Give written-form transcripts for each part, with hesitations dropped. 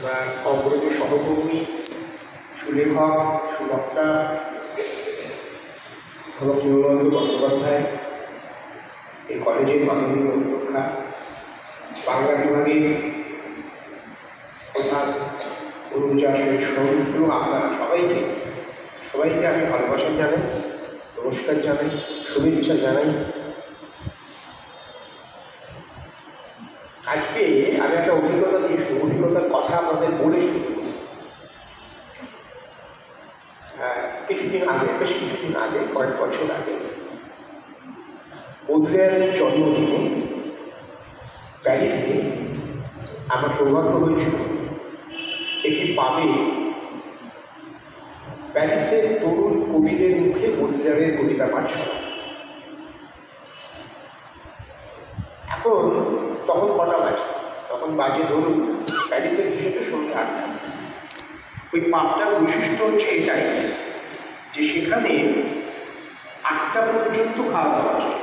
আমার অগ্রজ সহকর্মী সুলেখক সুবক্তা ভবকিরণানন্দ বন্দ্যোপাধ্যায়, এই কলেজের মাননীয় অধ্যক্ষা, বাংলা বিভাগের প্রধান অনুজা সৌমিত্র, আপনার সবাইকে আমি ভালোবাসা জানাই, নমস্কার জানাই, শুভেচ্ছা জানাই। আজকে আমি একটা অভিজ্ঞতার কথা আপনাদের বলে শুরু করি। বেশ কিছুদিন আগে, কয়েক বছর আগে, বৌদ্ধের জন্মদিনে প্যারিসে আমার সৌভাগ্য হয়েছিল একটি পাবে প্যারিসের তরুণ কবিদের মুখে বৌদ্ধের কবিতা পাঠ শোনা। তখন কটা বাজে? তখন বাজে ধরুন প্যারিসের বিষয়টা সন্ধ্যে 8টা। ওই পাবটার বৈশিষ্ট্য হচ্ছে এটাই যে সেখানে 8টা পর্যন্ত খাওয়া দাওয়া চলে।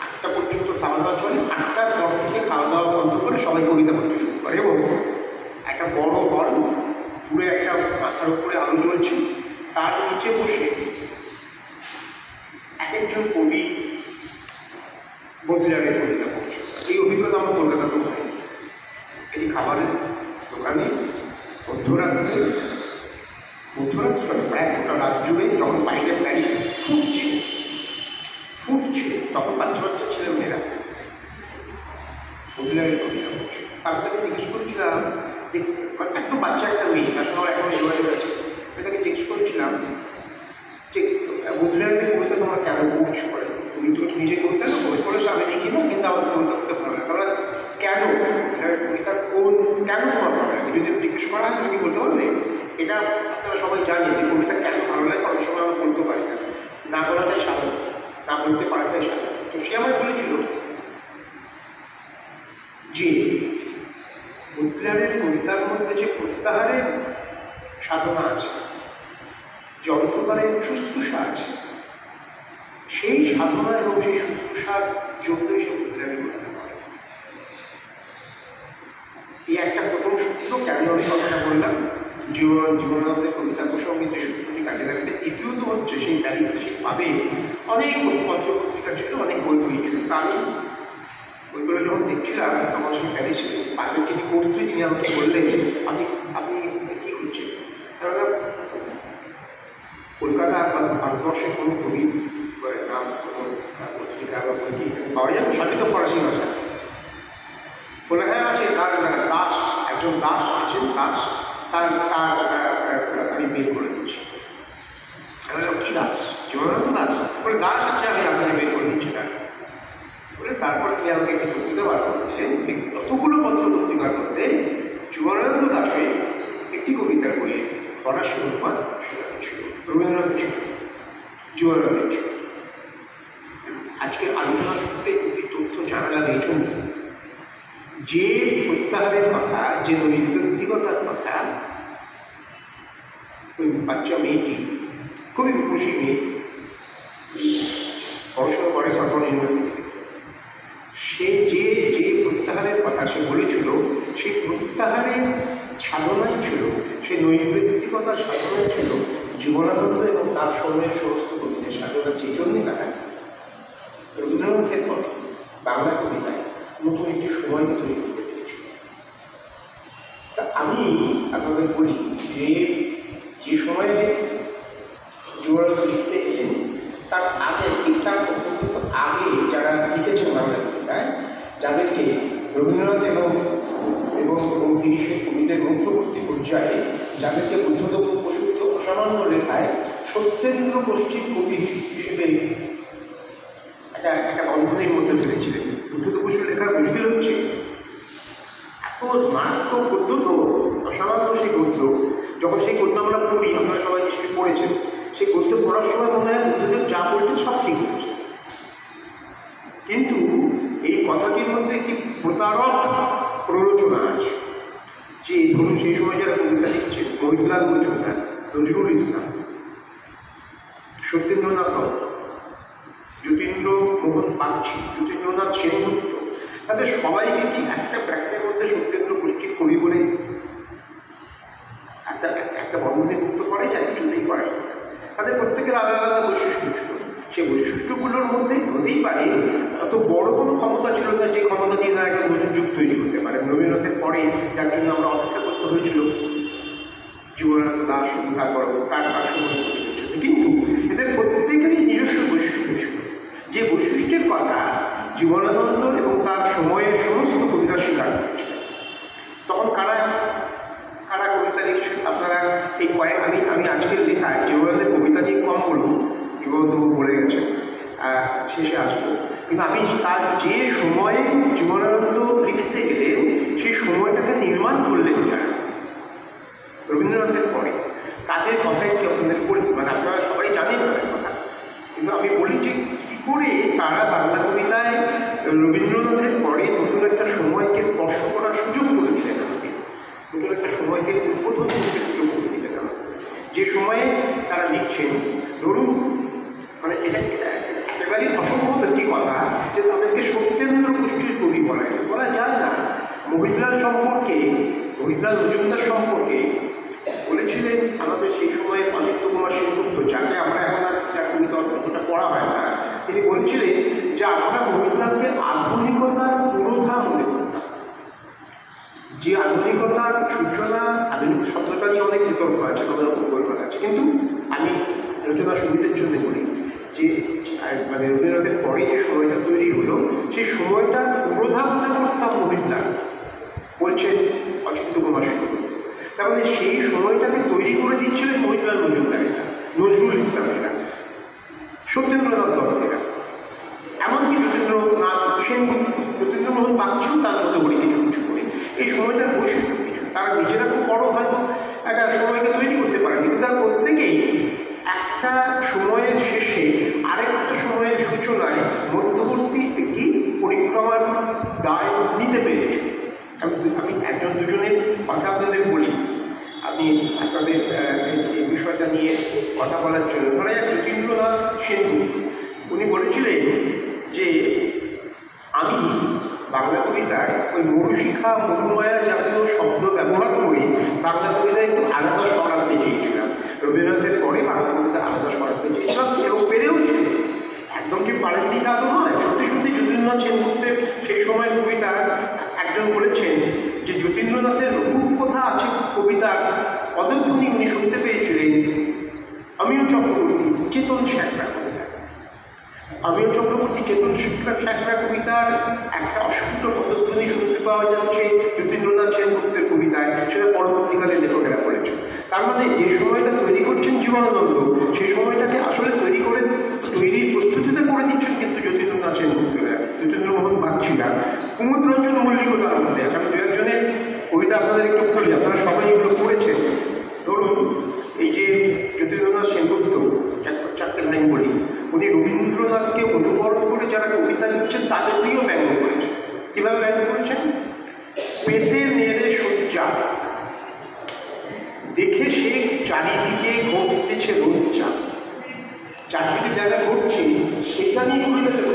8টা পর্যন্ত খাওয়া দাওয়া চলে, 8টার পর থেকে খাওয়া দাওয়া বন্ধ করে সবাই কবিতা পড়তে শুরু করে এবং একটা বড় হল, পুরো একটা মাথার উপরে আলো জ্বলছে, তার নিচে বসে এক একজন কবি বৌদ্ধের কবিতা পড়ছে। এই অভিজ্ঞতা আমার কলকাতাতেও হয়। এটি খাবারের দোকানে মধ্যরাত্রে প্রায় গোটা রাত জুড়ে যখন বাইরে প্যারিস ফুটছে, তখন বাচ্চা ছেলেমেয়েরা বৌদ্ধের কবিতা পড়ছে। তাকে জিজ্ঞেস করেছিলাম, একদম বাচ্চা একটা মেয়ে, তার সঙ্গে এখন যোগাযোগ আছে, তাকে জিজ্ঞেস করেছিলাম যে বৌদ্ধের কবিতা তোমরা কেন পড়ছো? তুমি তো নিজে কবিতা না পড়েছো, আমি লিখি না, কিন্তু আমার কবিতা পড়তে ভালো লাগে। তাহলে কেন কবিতার কেন তোমার ভালো লাগে? যদি জিজ্ঞেস করা হয় তুমি কি বলতে পারবে? এটা আপনারা সবাই জানেন যে কবিতা কেন ভালো লাগে, অনেক সময় আমি বলতে পারি না বলাটাই স্বাভাবিক, না বলতে পারাটাই স্বাভাবিক। তো সে আমায় বলেছিল যে বৌদ্ধের কবিতার মধ্যে যে প্রত্যাহারের সাধনা আছে, যে অন্তকারের শুশ্রূষা আছে, সেই সাধনা এবং সেই শুশ্রূষার জন্যই সে বৌদ্ধের কবিতা করে। এই একটা প্রথম সূত্র, কেন আমি কথাটা বললাম, জীবনানন্দের কবিতা প্রসঙ্গে যে সূত্রটি কাজে লাগবে। দ্বিতীয়ত হচ্ছে সেই প্যারিসে সেই পাবে অনেক পত্রপত্রিকা ছিল, অনেক বই ছিল। তা আমি বইগুলো যখন দেখছিলাম তখন সেই প্যারিসে পাবের যিনি কর্ত্রী, তিনি আমাকে বললেন, আপনি কি করছেন? তারা কলকাতা বা ভারতবর্ষের কোনো কবি নাম, কোনো পত্রিকা বা বই কি পাওয়া যাবে? সবই তো ফরাসি ভাষা। বলে হ্যাঁ আছে, তার দাস, একজন দাস আছেন, দাস, তার আমি বের করে দিচ্ছি। আমি বললাম কি দাস? জীবনানন্দ দাস? বলে দাস আছে, আমি আপনাকে বের করে দিচ্ছি। তার বলে তারপর তিনি আমাকে একটি পত্রিকা বার করে দিলেন। কতগুলো পত্র পত্রিকার মধ্যে জীবনানন্দ দাসের একটি কবিতার বইয়ে ফরাসি অনুবাদ ছিল, রবীন্দ্রনাথের ছিল, জীবনানন্দের ছিল। আজকের আলোচনা সূত্রে একটি তথ্য জানা যাবে এই জন্য যে প্রত্যাহারের কথা, যে নৈর্ব্যক্তিকতার কথা ওই বাচ্চা মেয়েটি, খুবই খুশি মেয়ে, পড়াশোনা করে সরকার ইউনিভার্সিটিতে, সে যে প্রত্যাহারের কথা সে বলেছিল, সেই প্রত্যাহারের সাধনাই ছিল, সেই নৈর্ব্যক্তিকতার সাধনাই ছিল জীবনানন্দ এবং তার সময়ের সমস্ত কবিদের সাধনা। যে জন্যই তারা রবীন্দ্রনাথের পথে বাংলা কবিতায় নতুন একটি সময়কে তৈরি করতে পেরেছিল। তা আমি আপনাদের বলি যে সময়ে জীবনানন্দ লিখতে এলেন, তার আগে, ঠিক তার অত্যন্ত আগে যারা লিখেছেন বাংলা কবিতায়, যাদেরকে রবীন্দ্রনাথ এবং 30-এর কবিদের মধ্যবর্তী পর্যায়ে যাদেরকে বুদ্ধদেব বসুর অসামান্য লেখায় সত্যেন্দ্র পশ্চিম কবি হিসেবে একটা বন্ধনের মধ্যে ফেলেছিলেন। বুদ্ধদেব বসুর লেখার মুশকিল হচ্ছে এত মারাত্মক গদ্য, তো অসামান্য সেই গদ্য, যখন সেই গদ্য আমরা পড়ি, আপনারা সবাই নিশ্চয়ই পড়েছেন, সেই গদ্য পড়ার সময় মনে হয় বুদ্ধদেব যা বলছেন সব ঠিক হচ্ছে, কিন্তু এই কথাটির মধ্যে একটি প্রতারক প্ররোচনা আছে। যে ধরুন সেই সময় যারা কবিতা লিখছেন, মহিলাল মজুমদার, নজরুল ইসলাম, সত্যেন্দ্রনাথ দত্ত, যতীন্দ্র মোহন বাগচি, যতীন্দ্রনাথ সেনগুপ্ত, তাদের সবাইকে কি একটা ব্র্যাকেটের মধ্যে সত্যেন্দ্র পশ্চিম কবি বলে প্রত্যেকের আলাদা আলাদা বৈশিষ্ট্য ছিল। সেই বৈশিষ্ট্যগুলোর মধ্যে হতেই পারে এত বড় কোনো ক্ষমতা ছিল না যে ক্ষমতা দিয়ে তারা একটা নতুন যুগ তৈরি করতে পারে। রবীন্দ্রনাথের পরে যার জন্য আমরা অপেক্ষা করতে হয়েছিল জীবনানন্দ দাশ এবং তারপর তার সময় কিন্তু এদের প্রত্যেকেরই নিজস্ব বৈশিষ্ট্য ছিল, যে বৈশিষ্ট্যের কথা জীবনানন্দ এবং তার সময়ের সমস্ত কবিরা স্বীকার করেছিলেন। তখন কারা কারা কবিতা লিখছেন আপনারা এই আমি আজকের লেখায় জীবনানন্দের কবিতা নিয়ে কম বলবো, জীবনানন্দ বলে গেছেন, শেষে আসবো, কিন্তু আমি তার যে সময়ে জীবনানন্দ লিখতে গেলেন সেই সময়টাকে নির্মাণ করলেন যারা রবীন্দ্রনাথের পরে, তাদের কথাই কি আপনাদের বলি, মানে আপনারা সবাই জানেন তাদের কথা, কিন্তু আমি বলি যে কি করে তারা বাংলা কবিতায় রবীন্দ্রনাথের পরে নতুন একটা সময়কে স্পর্শ করার সুযোগ করে দিলেন আমাকে, নতুন একটা সময়কে উদ্বোধন করতে সুযোগ করে দিলেন আমাকে। যে সময়ে তারা লিখছেন, ধরুন মানে এটা একেবারেই অসম্ভব একটি কথা যে তাদেরকে সত্যেন্দ্র গোষ্ঠীর কবি বলা যায় না। মহিলার সম্পর্কে, মহিলার মজুমদার সম্পর্কে বলেছিলেন আমাদের সেই সময়ে অজিত কুমার সেনগুপ্ত, যাকে আমরা এখন আর যার কবিতা অতটা পড়া হয় না, তিনি বলেছিলেন যে আমরা মহিলাকে আধুনিকতার পুরোধা মনে করতাম। যে আধুনিকতার সূচনা, আধুনিক শব্দটা নিয়ে অনেক বিতর্ক আছে, তাদের অপকল্পনা আছে, কিন্তু আমি আলোচনা সুবিধের জন্য বলি যে মানে রবীন্দ্রনাথের পরে যে সময়টা তৈরি হলো সেই সময়টার পুরোধা মনে করতাম মহিলা, বলছেন অচিন্ত কুমার সেনগুপ্ত। তার মানে সেই সময়টাকে তৈরি করে দিচ্ছিলেন মহিলার মজুমদারেরা, নজরুল ইসলামেরা, সত্যেন্দ্রনাথ দত্তেরা, এমনকি যতীন্দ্রনাথ সেনগুপ্ত, যতীন্দ্রমোহন বাগচিও তার মতো করে কিছু কিছু করে। এই সময়টার বৈশিষ্ট্য কিছু, তারা নিজেরা খুব বড় হয়তো একটা সময়কে তৈরি করতে পারে, কিন্তু তার প্রত্যেকেই একটা সময়ের শেষে আরেকটা সময়ের সূচনায় মধ্যবর্তী একটি পরিক্রমার দায় নিতে পেরেছে। আমি একজন দুজনের কথা আপনাদের বলি, আপনি আপনাদের এই বিষয়টা নিয়ে কথা বলার জন্য। ধরা যাক যতীন্দ্রনাথ সেনগুপ্ত, উনি বলেছিলেন যে আমি বাংলা কবিতায় ওই মরুশিখা মরুমায়া জাতীয় শব্দ ব্যবহার করে বাংলা কবিতায় একটু আলাদা স্বর আনতে চেয়েছিলাম। রবীন্দ্রনাথের পরে বাংলা কবিতা আলাদা স্বর আনতে চেয়েছিলাম এবং পেরেওছিল। একদম যে পারেননি তা তো নয়, সত্যি সত্যি যতীন্দ্রনাথ সেনগুপ্তের সেই সময়ের কবিতার একজন বলেছেন যে যতীন্দ্রনাথের রূপকথা আছে কবিতার পদধ্বনি উনি শুনতে পেয়েছিলেন আমিও চক্রবর্তী চেতন শেখরা কবিতা। আমিও চক্রবর্তী চেতন শেখরা কবিতার একটা অস্ফুট পদধ্বনি শুনতে পাওয়া যাচ্ছে যতীন্দ্রনাথ সেনগুপ্তের কবিতায়, সেটা পরবর্তীকালে লেখকেরা করেছেন। তার মানে যে সময়টা তৈরি করছেন জীবনানন্দ, সেই সময়টাকে আসলে তৈরির প্রস্তুতিতে করে দিচ্ছেন কিন্তু যতীন্দ্রনাথ সেনগুপ্তরা, যতীন্দ্রমোহন বাগচিরা, কুমুদরঞ্জন মল্লিকও তার মধ্যে আছে। আমি দু একজনের কবিতা আপনাদের একটু বলি, আপনারা সবাই এগুলো পড়েছেন। ধরুন এই যে যতীন্দ্রনাথ সেনগুপ্ত, চারটে লাইন বলি, উনি রবীন্দ্রনাথকে অনুকরণ করে যারা কবিতা লিখছেন তাদের নিয়েও ব্যঙ্গ করেছেন। কিভাবে ব্যঙ্গ করেছেন? পেতে নেড়ে সজ্জা দেখে সে চারিদিকে ঘটতেছে রোজ্জা, চারদিকে জায়গা ঘটছে সেটা নিয়ে কবিতা দেব,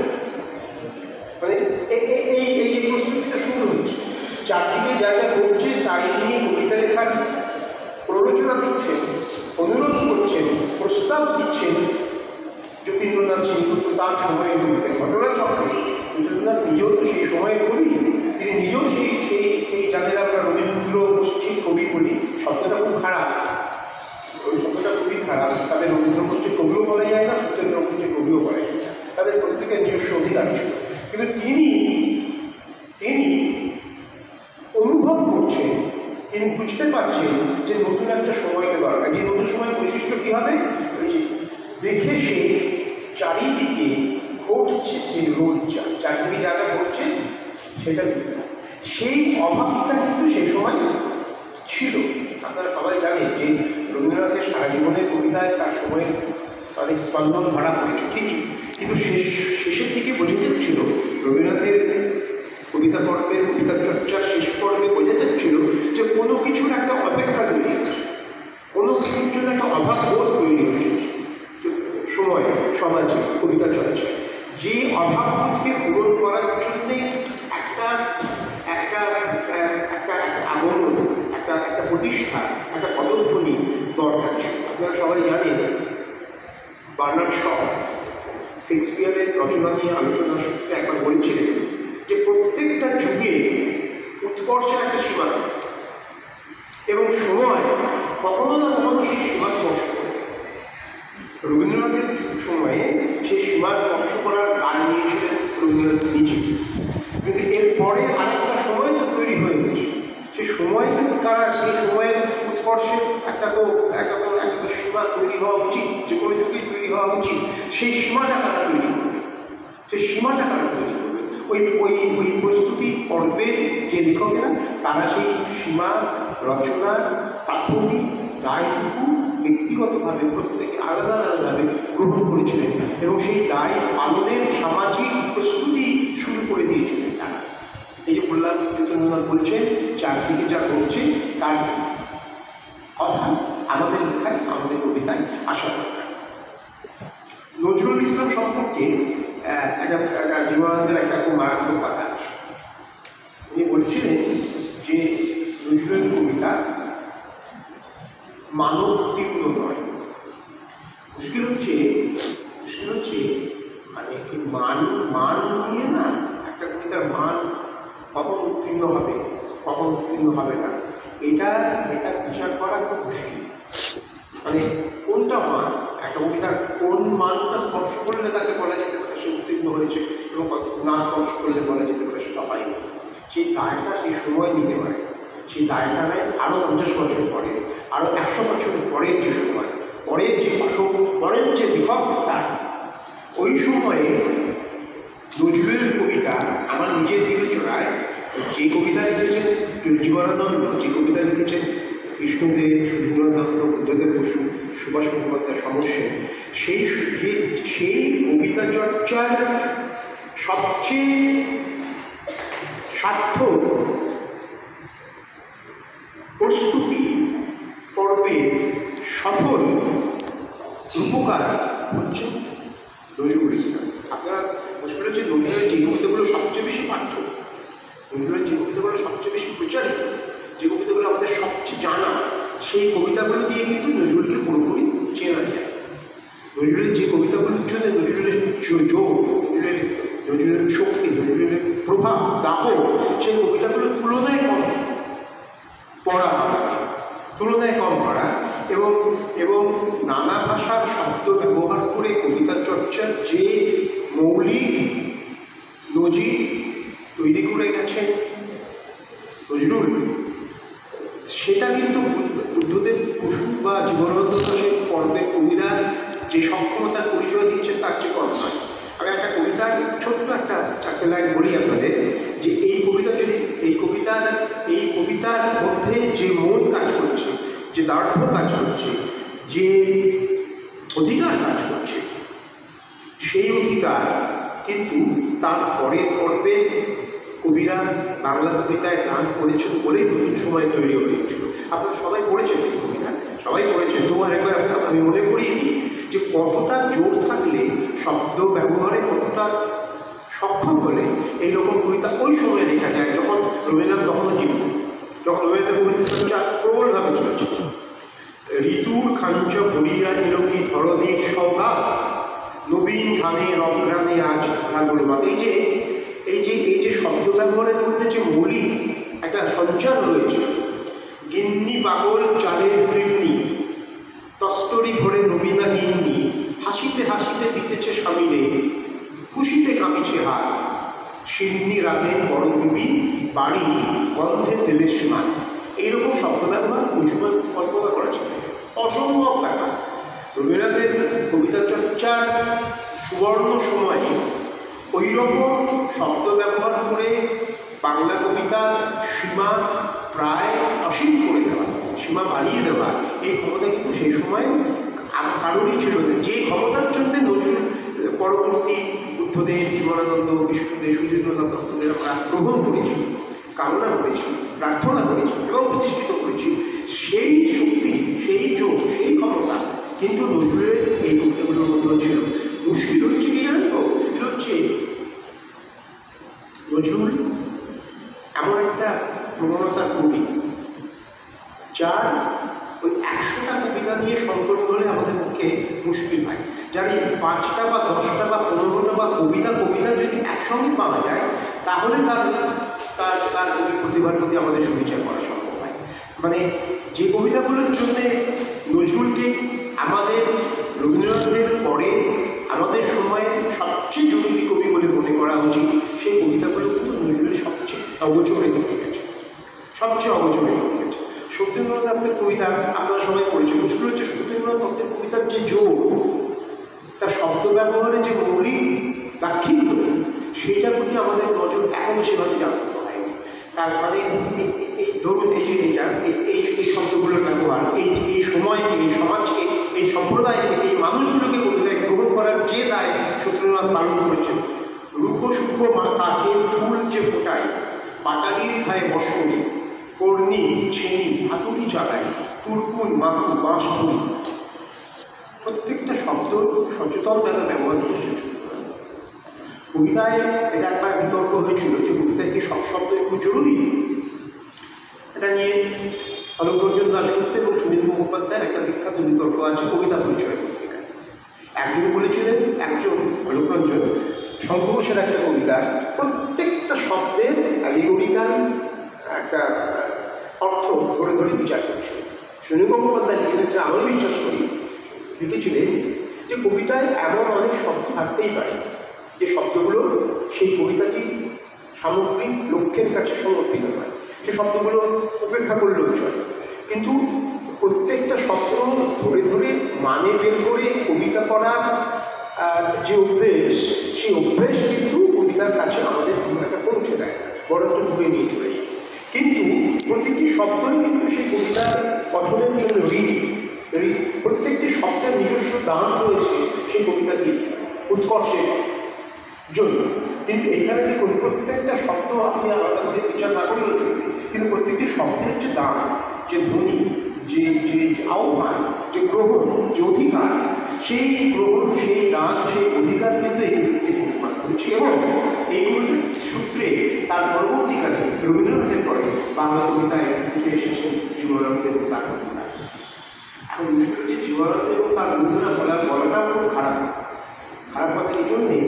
মানে এই যে প্রস্তুতিটা শুরু হচ্ছে, চারদিকে জায়গা ঘটছে তাই নিয়ে কবিতা লেখার প্ররোচনা দিচ্ছেন, অনুরোধ করছেন, প্রস্তাব দিচ্ছেন যতীন্দ্রনাথ সেনগুপ্ত তার সময়ের কবিতা ঘটনা চক্রে। যতীন্দ্রনাথ নিজেও তো সেই সময়ের কবি, তিনি নিজেও সেই যাদের আমরা রবীন্দ্র গোষ্ঠীর কবি বলি, শব্দটা খুব খারাপ, ওই শব্দটা খুবই খারাপ, তাদের রবীন্দ্র গোষ্ঠীর কবিও বলা যায় না, সত্যেন্দ্র গোষ্ঠীর কবিও বলা যায় না, তাদের প্রত্যেকের নিজস্ব অধিকার ছিল। কিন্তু তিনি অনুভব করছেন, তিনি বুঝতে পারছেন যে নতুন একটা সময়কে দরকার। যে নতুন সময়ের বৈশিষ্ট্য কী হবে? ওই যে দেখে সে চারিদিকে ঘটছে যে রোজ্জা, চারিদিকে যা যা ঘটছে সেটা দিতে হবে। সেই অভাবটা কিন্তু সেই সময় ছিল। আপনারা সবাই জানেন যে রবীন্দ্রনাথের সারা জীবনের কবিতায় তার সময়ের অনেক স্পন্দন ধরা পড়েছে ঠিকই, কিন্তু শেষের দিকে বোঝা যাচ্ছিল রবীন্দ্রনাথের কবিতা পর্বের, কবিতা চর্চার শেষ পর্বে বোঝা যাচ্ছিল যে কোনো কিছুর একটা অপেক্ষা তৈরি হচ্ছে, কোনো কিছুর জন্য একটা অভাব বোধ তৈরি হচ্ছে সময় সমাজে কবিতা চর্চা। যে অভাববোধকে পূরণ করার জন্যে একটা আগমন, একটা প্রতিষ্ঠা, একটা পদধ্বনি দরকার ছিল। আপনারা সবাই জানেন বার্নার্ড শ শেক্সপিয়ারের রচনা নিয়ে আলোচনার সূত্রে একবার বলেছিলেন যে প্রত্যেকটা যুগে উৎকর্ষের একটা সীমা থাকে এবং সময় কখনো না কখনো সেই সীমা স্পর্শ করে। রবীন্দ্রনাথের সময়ে সেই সীমা স্পর্শ করার গান নিয়েছিলেন রবীন্দ্রনাথ নিজে, কিন্তু এরপরে আরেকটা সময় তো তৈরি হয়ে গেছে। সেই সময় কারা, সেই সময়ের উৎকর্ষের একটা তো সীমা তৈরি হওয়া উচিত, যে কোনো যুগেই তৈরি হওয়া উচিত। সেই সীমাটা কারা তৈরি করবে, সেই সীমাটা কারা তৈরি করবে? ওই প্রস্তুতি পর্বের যে লেখকেরা তারা সেই সীমা রচনার প্রাথমিক দায়টুকু ব্যক্তিগতভাবে প্রত্যেকে আলাদা আলাদাভাবে গ্রহণ করেছিলেন এবং সেই দায় পালনের সামাজিক প্রস্তুতি শুরু করে দিয়েছিলেন তারা। এই যে প্রহ্লাদ চন্দ্রনাথ বলছেন চারদিকে যা ঘটছে তার কথা আমাদের লেখায়, আমাদের কবিতায় আসা দরকার। নজরুল ইসলাম সম্পর্কে জীবনানন্দের একটা খুব মারাত্মক কথা আছে। উনি বলছিলেন যে নজরুলের কবিতা মানবতীর্ণ নয়। মুশকিল হচ্ছে মানে এই মান নিয়ে না একটা কবিতার মান কখন উত্তীর্ণ হবে কখন উত্তীর্ণ হবে না, এটা বিচার করা খুব মুশকিল। মানে কোনটা মান, একটা কবিতার কোন মানটা স্পর্শ করলে তাকে বলা যেতে পারে সে উত্তীর্ণ হয়েছে এবং না স্পর্শ করলে বলা যেতে পারে সেটা হয়নি। সেই দায়টা সেই সময় নিতে পারে, সেই দায়টা নেয় আরো 50 বছর পরে, আরো 100 বছরের পরের যে সময়, পরের যে পাঠক, পরের যে লেখক, তার ওই সময়ে নজরুলের কবিতা আমার নিজের বিবেচনায় যে কবিতা লিখেছেন জীবনানন্দ, যে কবিতা লিখেছেন কৃষ্ণদেব, সুধীন্দ্রনাথ দত্ত, বুদ্ধদেব বসু, সুভাষ মুখোপাধ্যায়, সমস্যা, সেই কবিতা চর্চার সবচেয়ে সার্থক প্রস্তুতি পর্বে সফল রূপকার হচ্ছে নজরুল ইসলাম। আপনারা মুশকিল হচ্ছে নজরুলের যে কবিতাগুলো সবচেয়ে বেশি পাঠ্য, নজরুলের যে কবিতাগুলো সবচেয়ে বেশি প্রচারিত, যে কবিতাগুলো আমাদের সবচেয়ে জানা, সেই কবিতাগুলো দিয়ে কিন্তু নজরুলকে পুরোপুরি চেনা যায়। নজরুলের যে কবিতাগুলোর জন্য নজরুলের যোগ, নজরুলের শক্তি, নজরুলের প্রভাব, দাপট, সেই কবিতাগুলো তুলনায় কম পড়া, এবং নানা ভাষার শব্দ ব্যবহার করে কবিতা চর্চার যে মৌলিক নজির তৈরি করে গেছেন নজরুল, সেটা কিন্তু বুদ্ধদেব বসু বা জীবনানন্দ দাশের পর্বের কবিরা যে সক্ষমতার পরিচয় দিচ্ছেন তার চেয়ে কম নয়। আমি একটা কবিতার ছোট্ট একটা 4টে লাইন বলি আপনাদের, যে এই কবিতার মধ্যে যে মন কাজ করছে, যে দার্ঢ্য কাজ করছে, যে অধিকার কাজ করছে, সেই অধিকার কিন্তু তার পরের পর্বে কবিরা বাংলা কবিতায় গান করেছেন বলেই নতুন সময় তৈরি হয়েছিল। আপনারা সবাই পড়েছেন এই কবিতা, সবাই পড়েছেন। তোমার একবার আমি মনে করি যে কতটা জোর থাকলে, শব্দ ব্যবহারে কতটা সক্ষম হলে এইরকম কবিতা ওই সময় লেখা যায়, যখন রবীন্দ্রনাথ তখনও জীবিত, যখন রবীন্দ্রনাথ কবিতা চর্চা প্রবলভাবে চলছে। ঋতুর খাঞ্চ ভরিয়া এরকি ধরনের সৌগাত, নবীন ধানের অগ্রাণে আজ লাগুল বাত। এই যে শব্দ ব্যবহারের মধ্যে যে মৌলিক একটা সঞ্চার রয়েছে, গিন্নি পাগল চালের কৃষ্ণি, তস্তরি ভরে নবীনা গিন্নি, হাসিতে হাসিতে দিতেছে স্বামীরে, খুশিতে কাঁপিছে হাত, সিন্নি রাতে বড় কবি বাড়ি গন্ধে তেলের সীমাত। এইরকম শব্দ ব্যবহার ওই সময় কল্পনা করা ছিল অসম্ভব ব্যাপার। রবীন্দ্রনাথের কবিতা চর্চার সুবর্ণ সময়ে ওই রকম শব্দ ব্যবহার করে বাংলা কবিতার সীমা প্রায় অসীম করে দেওয়া, সীমা বাড়িয়ে দেওয়া, এই ক্ষমতা কিন্তু সেই সময় কারোরই ছিল না। যে ক্ষমতার জন্য নজরুল পরবর্তী বুদ্ধদেব, জীবনানন্দ, বিষ্ণুদেব, সুধীন্দ্রনাথ দত্তদের আমরা গ্রহণ করেছি, কামনা করেছি, প্রার্থনা করেছি এবং প্রতিষ্ঠিত করেছি, সেই শক্তি, সেই যোগ, সেই ক্ষমতা কিন্তু নজরুলের এই কবিতাগুলোর মধ্যে ছিল। মুশকিল হচ্ছে কি জানেন তো, মুশকিল হচ্ছে নজরুল এমন একটা প্রবণতার কবি যার ওই 100টা কবিতা নিয়ে সংকলন হলে আমাদের পক্ষে মুশকিল হয়। যার এই 5টা বা 10টা বা 15টা বা কবিতা যদি একসঙ্গে পাওয়া যায়, তাহলে তার কবি প্রতিভার প্রতি আমাদের সুবিচার করা সম্ভব হয়। মানে যে কবিতাগুলোর জন্য নজরুলকে আমাদের রবীন্দ্রনাথের পরে আমাদের সময়ে সবচেয়ে জরুরি কবি বলে মনে করা উচিত, সেই কবিতাগুলো কিন্তু নজরুলের সবচেয়ে অগোচরে থেকে গেছে, সবচেয়ে অগোচরে থেকে গেছে। সত্যেন্দ্রনাথ দত্তের কবিতা আপনারা সবাই পড়েছেন। মুশকিল হচ্ছে সত্যেন্দ্রনাথ দত্তের কবিতার যে জোর, তার শব্দ ব্যবহারে যে মৌলিক দাক্ষিণ্য, সেইটার প্রতি আমাদের নজর এখনো সেভাবে জাগ্রত হয়নি। তার মানে এই ধরুন এই শব্দগুলোর ব্যবহার, এই সময়কে, এই সমাজকে, এই সম্প্রদায়কে, এই মানুষগুলোকে কবিতায় গ্রহণ করার যে দায় সত্যেন্দ্রনাথ পালন করেছেন। রূপ সূক্ষ্ম তাকে ফুল যে ফোটায়, পাটালির খায় বসন, কর্ণি ছেনি হাতুড়ি চালায়, তুরকুন মাকু বাঁশ ফুল, প্রত্যেকটা শব্দ সচেতন দ্বারা ব্যবহার করেছে। কবিতায় এটা একবার বিতর্ক হয়েছিল যে কবিতায় কি সব শব্দ খুব জরুরি। এটা নিয়ে অলকরঞ্জন দাশগুপ্ত এবং সুনীল মুখোপাধ্যায়ের একটা বিখ্যাত বিতর্ক আছে কবিতা পরিচয় পত্রিকায়। একজন বলেছিলেন, একজন অলকরঞ্জন, শঙ্খ ঘোষের একটা কবিতা প্রত্যেকটা শব্দের অ্যালিগরিক্যাল একটা অর্থ ধরে ধরে বিচার করছে। সুনীল মুখোপাধ্যায় লিখেছেন, আমি বিশ্বাস করি, লিখেছিলেন যে কবিতায় এমন অনেক শব্দ থাকতেই পারে যে শব্দগুলো সেই কবিতাটির সামগ্রিক লক্ষ্যের কাছে সমর্পিত হয়, সে শব্দগুলো উপেক্ষা করলেও চলে, কিন্তু প্রত্যেকটা শব্দ ধরে ধরে মানে বের করে কবিতা পড়ার যে অভ্যেস, সেই অভ্যেস কিন্তু কবিতার কাছে আমাদের ভূমিকাটা পৌঁছে দেয়, বরং ঘুরে নিয়ে চলে যায়। কিন্তু প্রত্যেকটি শব্দই কিন্তু সেই কবিতার গঠনের জন্য প্রত্যেকটি শব্দের নিজস্ব দান রয়েছে সেই কবিতাটির উৎকর্ষের জন্য। কিন্তু এখানে দেখুন, প্রত্যেকটা শব্দ আপনি আলাদা করে বিচার না করলেও চলবে, কিন্তু প্রত্যেকটি শব্দের যে দান, যে ধ্বনি, যে আহ্বান, যে গ্রহণ, যে অধিকার, সেই গ্রহণ, সেই দান, সেই অধিকার কিন্তু এগুলি থেকে নির্মাণ করেছে। এবং এইগুলির সূত্রে তার পরবর্তীকালে রবীন্দ্রনাথের পরে বাংলা কবিতায় উঠে এসেছেন জীবনানন্দ এবং তার বন্ধুরা। এখন মুশকিল হচ্ছে জীবনানন্দ এবং তার বন্ধুরা বলাটাও খুব খারাপ কথা এই জন্যে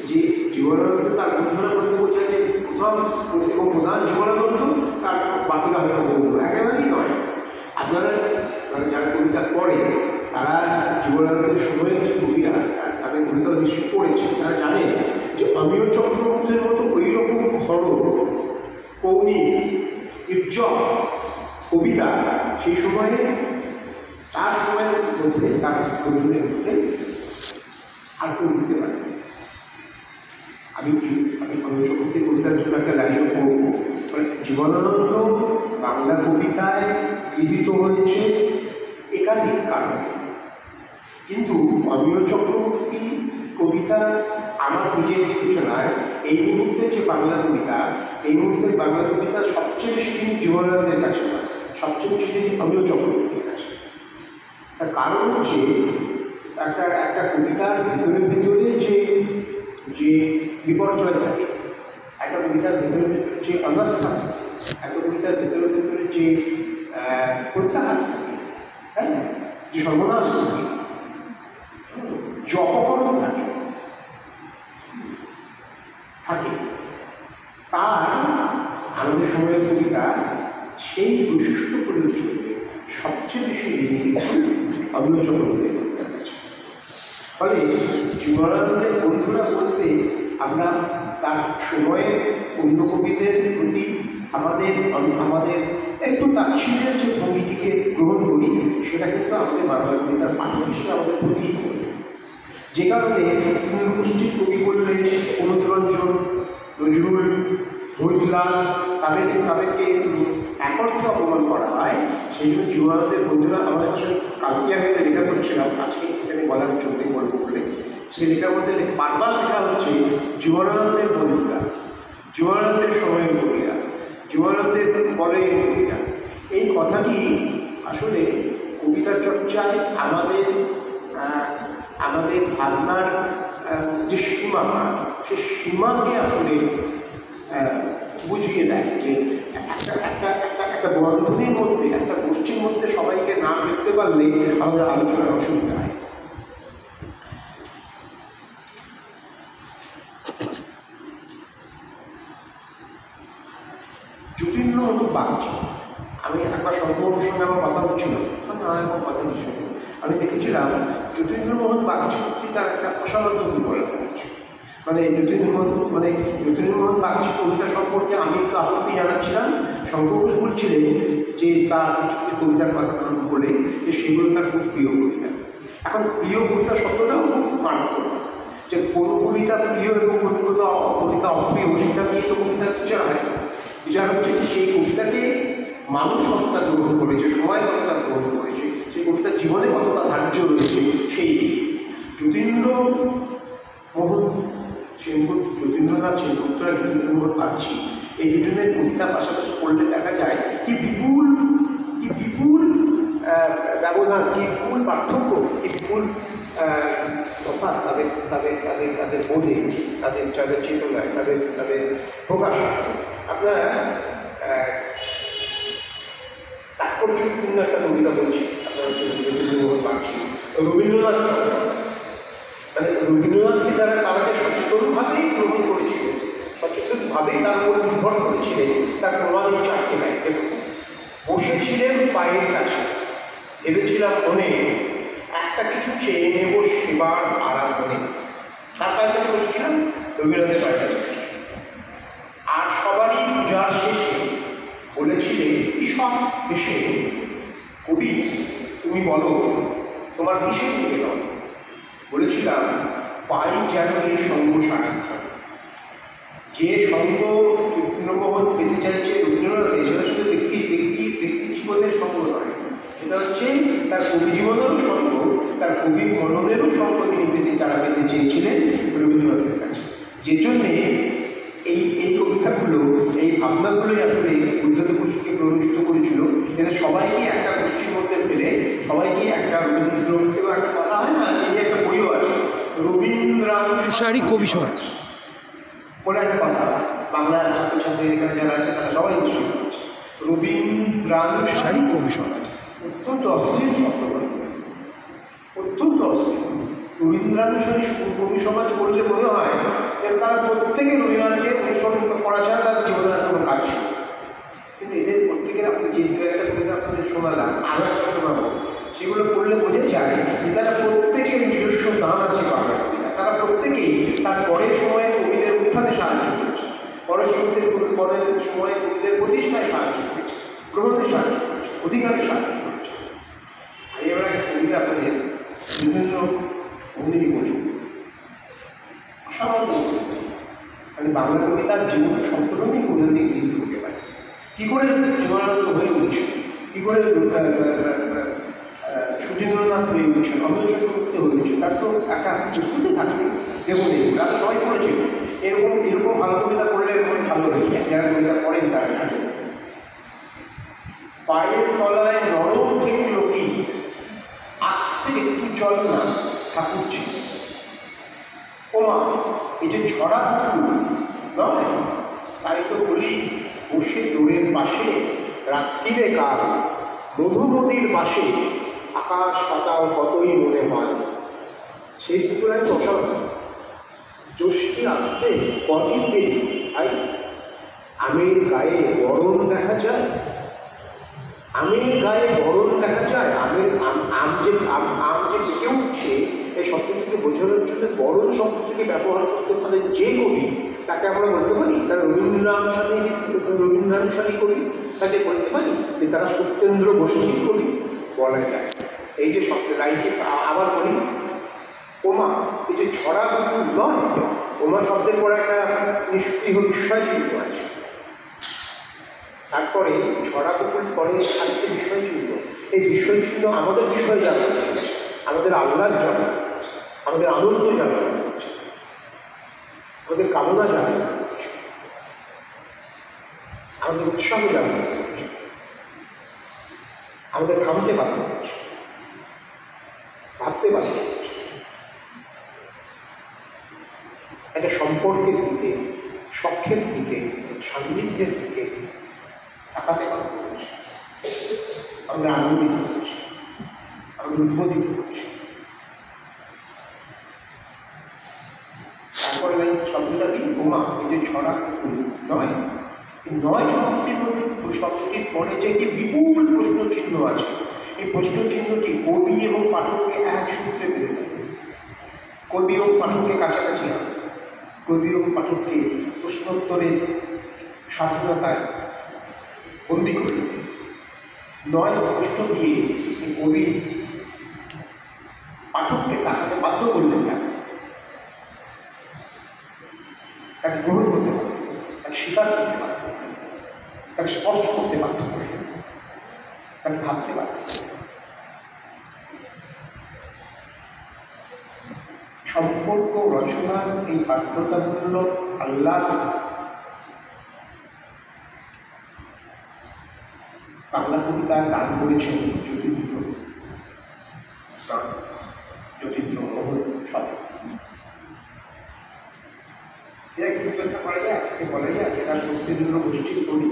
যে জীবনানন্দ তার বন্ধুরা বলতে বোঝায় যে প্রথম এবং প্রধান জীবনানন্দ, তার বাকিরা হয়তো বন্ধু, একেবারেই নয়। আপনারা মানে যারা কবিতা পড়ে তারা জীবনানন্দের সময়ের যে কবিরা তাদের কবিতা নিশ্চয়ই পড়েছে, তারা জানেন যে অমিয় চক্রবর্তীর মতো ওই রকম ঘর কৌণিক উজ্জ্বল কবিতা সেই সময়ে তার সময়ের মধ্যে, তার বন্ধুদের মধ্যে আর কেউ লিখতে পারে। আমি অমিয় চক্রবর্তীর কবিতার জন্য একটা লাইনও পড়ব। জীবনানন্দ বাংলা কবিতায় গৃহীত হয়েছে একাধিক কারণে, কিন্তু অমিয় চক্রবর্তী কবিতা আমার নিজের বিবেচনায় এই মুহূর্তের যে বাংলা কবিতা, এই মুহূর্তের বাংলা কবিতা সবচেয়ে বেশি দিন জীবনানন্দের কাছে নয়, সবচেয়ে বেশি দিন অমিয় চক্রবর্তীর কাছে। তার কারণ হচ্ছে একটা কবিতার ভেতরে ভেতরে যে বিপর্যয় থাকে, একটা কবিতার ভেতরে ভেতরে যে অনাস্থা, একটা কবিতার ভেতরে ভেতরে যে প্রত্যাহার থাকে, তাই না, যে সর্বনাশ থাকে, যে অপকরণ থাকে, তার আমাদের সময়ের কবিতা সেই বৈশিষ্ট্য পরিচয়ে সবচেয়ে বেশি লেগে গেছে অমিয় চক্রবর্তীর কবিতার কাছে। ফলে জীবনানন্দের বন্ধুরা বলতে আমরা তার সময়ের অন্য কবিদের প্রতি আমাদের একটু তাচ্ছিল্যের যে ভঙ্গিটিকে গ্রহণ করি, সেটা কিন্তু আমাদের বাংলা কবিতার পাঠক হিসেবে আমাদের প্রতি করি। যে কারণে উপস্থিত কবি বললে অনুরঞ্জন, নজরুল, ভোজলাল, তাদেরকে এক অর্থে অপমান করা হয়। সেই জন্য জীবনানন্দের বন্ধুরা আমাদের আসলে কালকে আমি একটা লেখা করছিলাম, আজকে এখানে বলার জন্য গল্প বলে, সেই লেখার মধ্যে বারবার লেখা হচ্ছে জীবনানন্দের বন্ধুরা, জীবনানন্দের সময়ের কবিরা, জীবনানন্দের বলের কবিরা। এই কথাটি আসলে কবিতা চর্চায় আমাদের ভাবনার যে সীমা, সে সীমাকে আসলে বুঝিয়ে দেয় যে একটা বন্ধনের মধ্যে, একটা গোষ্ঠীর মধ্যে সবাইকে না পারলে আমাদের আলোচনার অসুবিধা হয়। যতীন্দ্রমোহন বাগচি, আমি একবার শঙ্করবাবুর সঙ্গে আমার কথা হচ্ছিল, নানারকম কথা হচ্ছিল, আমি দেখেছিলাম যতীন্দ্রমোহন বাগচি তার একটা অসামান্য দুর্বলতা আছে। যতীন্দ্রমোহন বাগচি কবিতা সম্পর্কে আমি একটু আপত্তি জানাচ্ছিলাম, শঙ্করবাবু বলছিলেন যে তার কিছু কিছু কবিতার কথা বলে যে সেগুলো তার খুব প্রিয় কবিতা। এখন প্রিয় কবিতা শব্দটাও খুব মারাত্মক, যে কোন কবিতা প্রিয় এবং কোন কবিতা অপ্রিয় সেটা নিয়ে তো কবিতার বিচার হয়। বিচার হচ্ছে যে সেই কবিতাকে মানুষ কতটা গ্রহণ করেছে, সময় কতটা গ্রহণ করেছে, সেই কবিতার জীবনে কতটা ধার্য রয়েছে সেই। যতীন্দ্রনাথ সেনগুপ্ত আর যতীন্দ্রমোহন বাগচি এই দুজনের কবিতা পাশাপাশি পড়লে দেখা যায় কি বিপুল ব্যবধান, কি বিপুল পার্থক্য, কি বিপুল তফাৎ তাদের তাদের তাদের তাদের বোধে, তাদের তাদের চেতনায়, তাদের তাদের প্রকাশ। আপনারা তাৎপর্যপূর্ণ একটা কবিতা বলছি, আপনারা যতীন্দ্রমোহন বাগচি রবীন্দ্রনাথ রবীন্দ্রনাথকে তারা সচেতনভাবেই গ্রহণ করেছিলেন, সচেতনভাবেই তার উপর নির্ভর করেছিলেন, তার প্রমাণ এই চারটে নাই। দেখুন, বসেছিলেন পায়ের কাছে, ভেবেছিলাম মনে একটা কিছু চেয়ে নেব সেবার আরাধনে। তার পায়ের কাছে বসেছিলাম, রবীন্দ্রনাথের পায়ের কাছে। আর সবারই পূজার শেষে বলেছিলেন ঈশ্বর এসে, কবি তুমি বলো তোমার কিসের নিবেদন। বলেছিলাম পাই যেন এই সঙ্গ সারাক্ষণ। যে সঙ্গ যতীন্দ্রমোহন পেতে চাইছে রবীন্দ্রনাথে, সেটা শুধু ব্যক্তি জীবনের সঙ্গ নয়, সেটা হচ্ছে তার কবি জীবনেরও সঙ্গ, তার কবি মননেরও সঙ্গ তিনি তারা পেতে চেয়েছিলেন রবীন্দ্রনাথের কাছে। যে জন্যে এই কবিতাগুলো, এই ভাবনাগুলোই আসলে বুদ্ধদেব বসুকে প্ররোচিত করেছিল, এদের সবাইকে একটা গোষ্ঠীর মধ্যে ফেলে সবাইকে একটা রবীন্দ্র একটা কথা হয় না, এই একটা বইও আছে রবীন্দ্রানুসারী কবি সমাজ বলে একটা কথা, বাংলার ছাত্রছাত্রী এখানে যারা আছে তারা সবাই বুঝতে পারছে। রবীন্দ্রানুসারী কবি সমাজ অত্যন্ত অশ্লীল শব্দ, অত্যন্ত অশ্লীল। রবীন্দ্রানুসারী কবি সমাজ বললে মনে হয় যে তারা প্রত্যেকে রবীন্দ্রনাথকে অনুসরণ করা ছাড়া তার জীবনের কোনো কাজ ছিল। কিন্তু এদের প্রত্যেকের আপনি যে একটা কবিতা আপনাদের শোনালাম, আরো একটা শোনাবো, সেগুলো পড়লে বোঝা যায় যে তারা প্রত্যেকের নিজস্ব দান আছে বাংলা কবিতা। তারা প্রত্যেকেই তার পরের সময়ে কবিদের উত্থানে সাহায্য করেছে, পরের সময়ে কবিদের প্রতিষ্ঠায় সাহায্য করেছে, গ্রহণে সাহায্য করেছে, অধিকারে সাহায্য করেছে। আমি এবার একটা কবিতা আপনাদের বিভিন্ন ভূমিনী বলি, অসামান্য মানে বাংলা কবিতার জীবন সম্পূর্ণই কবিতা দিয়ে গৃহীত হতে পারে। কি করে জীবনানন্দ হয়ে উঠছে, কি করে সুধীন্দ্রনাথ হয়ে উঠছে, অমিয় চক্রবর্তী হয়ে উঠছে, তার তো একটা প্রস্তুতি থাকবে। দেখুন তারা সবাই পড়েছে, এরকম ভালো কবিতা পড়লে এরকম ভালো হয়ে যায়, যারা কবিতা পড়েন তারা ভালো। পায়ের তলায় নরম থেকে লোকি, আস্তে একটু চল না ঠাকুর ছিল। ওমা এই যে ঝরা কুকুর নয়, তাই তো বলি বসে দূরের পাশে রাত্রিরে কাল, মধুমতির পাশে আকাশ পাতাল কতই মনে হয়। শেষ দুপুরে অসাধারণ জ্যোষ্ঠী আসতে কদিন দেরি, তাই আমের গায়ে বরণ দেখা যায়, আমের গায়ে বরণ দেখা যায়। আম যে পেকে উঠছে, এই শব্দটিকে বোঝানোর জন্য বরণ শব্দটিকে ব্যবহার করতে পারে যে কবি, তাকে আমরা বলতে পারি তারা রবীন্দ্রানুসারী কবি, তাকে বলতে পারি যে তারা সত্যেন্দ্র বসুজিৎ কবি বলা যায়। এই যে শব্দ লাইনটি আবার বলি, ওমা এই যে ছড়া কুকুর নয়, ওমা শব্দের পরে একটা নিষ্ক্রিয় বিস্ময় চিহ্ন আছে, তারপরে ছড়া কুকুর পরে আরেকটি বিষয় চিহ্ন। এই বিষয় চিহ্ন আমাদের বিষয় জানানো হচ্ছে, আমাদের আহ্লাদ জানানো হচ্ছে, আমাদের আনন্দ জানানো হচ্ছে, আমাদের কামনা জানানো হচ্ছে, আমাদের উৎসাহ জানানো হচ্ছে, আমাদের থামতে বাধ্য হচ্ছে, ভাবতে বাধ্য হচ্ছে, একটা সম্পর্কের দিকে, সখ্যের দিকে, সান্নিধ্যের দিকে তাকাতে বাধ্য হচ্ছে, আমরা আনন্দিত হচ্ছি। আমাদের উদ্বোধিত করছে। তারপরে শব্দটা কি? বোমা, এই যে ছড়া নয়, নয় শব্দটির মধ্যে শব্দটির পরে যে একটি বিপুল প্রশ্ন চিহ্ন আছে, এই প্রশ্ন চিহ্নটি কবি এবং পাঠককে এক সূত্রে বেঁধে দেবে। কবি এবং পাঠককে কাছাকাছি হবে, কবি এবং পাঠককে প্রশ্নোত্তরের স্বাধীনতায় বন্দি করে নয় প্রশ্ন দিয়ে কবি পাঠককে তাকাতে বাধ্য করলেন না, তাকে গ্রহণ করতে বাধ্য করে, তাকে স্বীকার করতে বাধ্য করে, তাকে স্পর্শ করতে বাধ্য করে, তাকে ভাবতে বাধ্য করে। সম্পর্ক রচনার এই বাধ্যতামূলক আল্লাহ বাংলা কবিতার গান করেছেন জ্যোতির্বিদ মোহন সব। এরা কি কথা বলা যায়? একে বলা যায় এরা শক্তিদুর্গ গোষ্ঠীর কবি,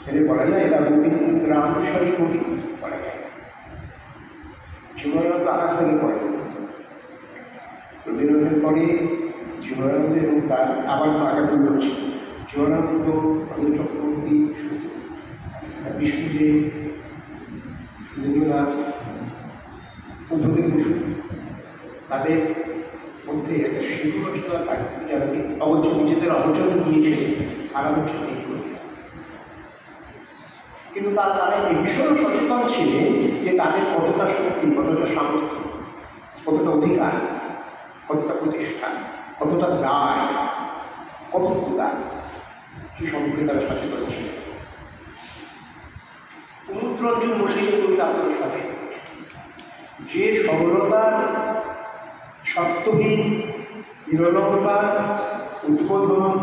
এদের বলা যায় এরা রবীন্দ্রানুসারী কবি বলা যায়। জীবনানন্দ আকাশ থেকে পড়ে, রবীন্দ্রনাথের পরে জীবনানন্দ এবং তার আবার আগে বলছি জীবনানন্দ, রবীন্দ্র চক্রবর্তী, বিষ্ণুদেব, সুরেন্দ্রনাথ, বুদ্ধদেব বসু, তাদের মধ্যে একটা শিল্প রচনার দায়িত্ব যারা নিজেদের অবচয় নিয়েছিলেন তারা হচ্ছে এই কবিরা। কিন্তু তারা এই বিষয়েও সচেতন ছিলেন যে তাদের কতটা শক্তি, কতটা সামর্থ্য, কতটা অধিকার, কতটা প্রতিষ্ঠা, কতটা দায়, কতটুকু দায়, সে সম্পর্কে তারা সচেতন ছিলেন। কুমুদরঞ্জন মল্লিকের কবিতা আপনারা সবাই যে সরলতার, সত্যহীন, নিরলঙ্কার উদ্বোধন